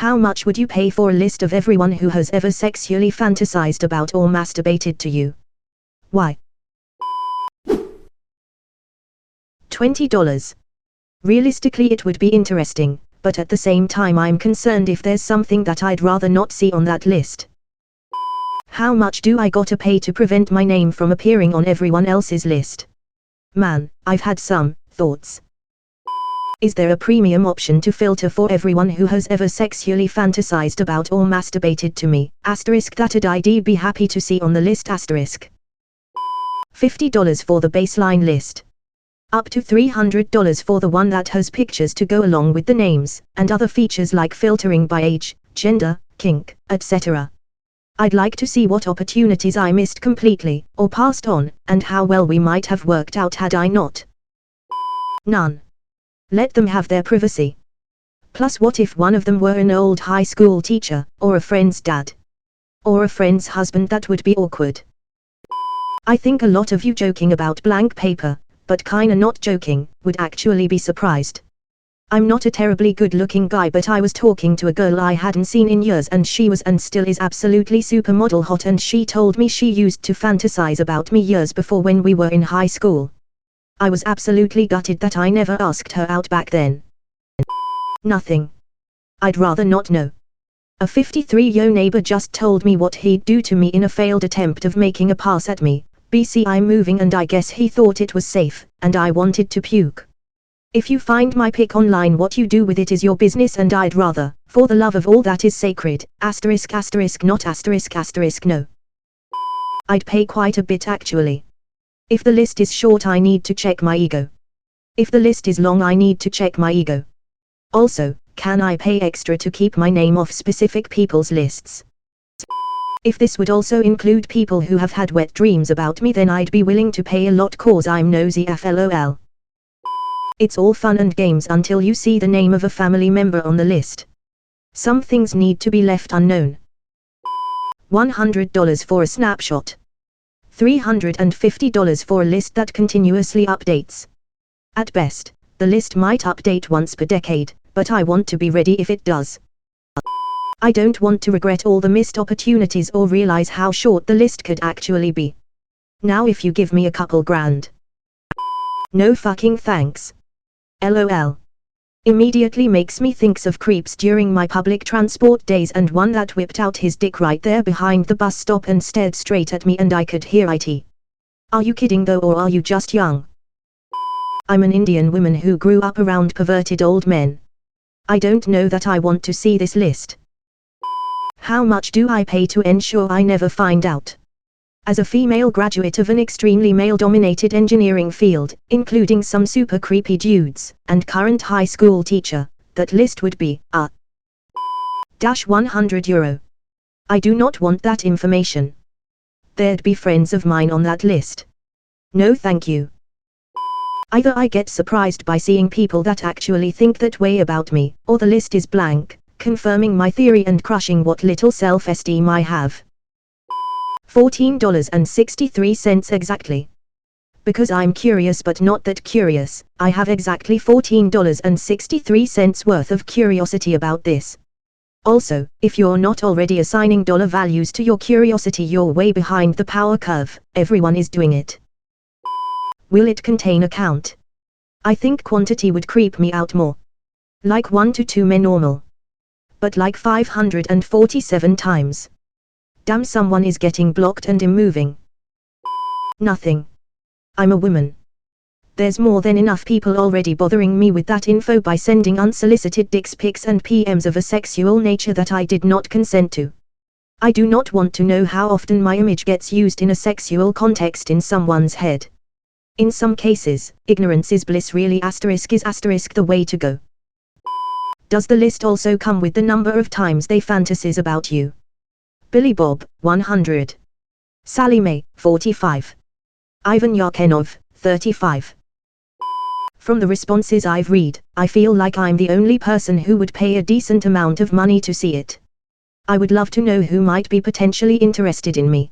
How much would you pay for a list of everyone who has ever sexually fantasized about or masturbated to you? Why? $20. Realistically it would be interesting, but at the same time I'm concerned if there's something that I'd rather not see on that list. How much do I gotta pay to prevent my name from appearing on everyone else's list? Man, I've had some thoughts. Is there a premium option to filter for everyone who has ever sexually fantasized about or masturbated to me? That I'd be happy to see on the list. $50 for the baseline list. Up to $300 for the one that has pictures to go along with the names, and other features like filtering by age, gender, kink, etc. I'd like to see what opportunities I missed completely, or passed on, and how well we might have worked out had I not. None. Let them have their privacy. Plus, what if one of them were an old high school teacher, or a friend's dad? Or a friend's husband? That would be awkward. I think a lot of you joking about blank paper, but kinda not joking, would actually be surprised. I'm not a terribly good-looking guy, but I was talking to a girl I hadn't seen in years, and she was and still is absolutely supermodel hot, and she told me she used to fantasize about me years before when we were in high school. I was absolutely gutted that I never asked her out back then. Nothing. I'd rather not know. A 53-year neighbor just told me what he'd do to me in a failed attempt of making a pass at me. I'm moving, and I guess he thought it was safe, and I wanted to puke. If you find my pic online, what you do with it is your business, and I'd rather, for the love of all that is sacred, not no. I'd pay quite a bit actually. If the list is short, I need to check my ego. If the list is long, I need to check my ego. Also, can I pay extra to keep my name off specific people's lists? If this would also include people who have had wet dreams about me, then I'd be willing to pay a lot, cause I'm nosy lol. It's all fun and games until you see the name of a family member on the list. Some things need to be left unknown. $100 for a snapshot. $350 for a list that continuously updates. At best, the list might update once per decade, but I want to be ready if it does. I don't want to regret all the missed opportunities or realize how short the list could actually be. Now if you give me a couple grand. No fucking thanks. LOL. Immediately makes me think of creeps during my public transport days, and one that whipped out his dick right there behind the bus stop and stared straight at me, and I could hear it. Are you kidding though, or are you just young? I'm an Indian woman who grew up around perverted old men. I don't know that I want to see this list. How much do I pay to ensure I never find out? As a female graduate of an extremely male-dominated engineering field, including some super creepy dudes, and current high school teacher, that list would be €100. I do not want that information. There'd be friends of mine on that list. No thank you. Either I get surprised by seeing people that actually think that way about me, or the list is blank, confirming my theory and crushing what little self-esteem I have. $14.63 exactly. Because I'm curious but not that curious, I have exactly $14.63 worth of curiosity about this. Also, if you're not already assigning dollar values to your curiosity, you're way behind the power curve. Everyone is doing it. Will it contain a count? I think quantity would creep me out more. Like 1 to 2 men normal. But like 547 times. Damn, someone is getting blocked and I'm moving. Nothing. I'm a woman. There's more than enough people already bothering me with that info by sending unsolicited dick pics and PMs of a sexual nature that I did not consent to. I do not want to know how often my image gets used in a sexual context in someone's head. In some cases, ignorance is bliss. Really is the way to go. Does the list also come with the number of times they fantasize about you? Billy Bob, 100. Sally Mae, 45. Ivan Yarkenov, 35. From the responses I've read, I feel like I'm the only person who would pay a decent amount of money to see it. I would love to know who might be potentially interested in me.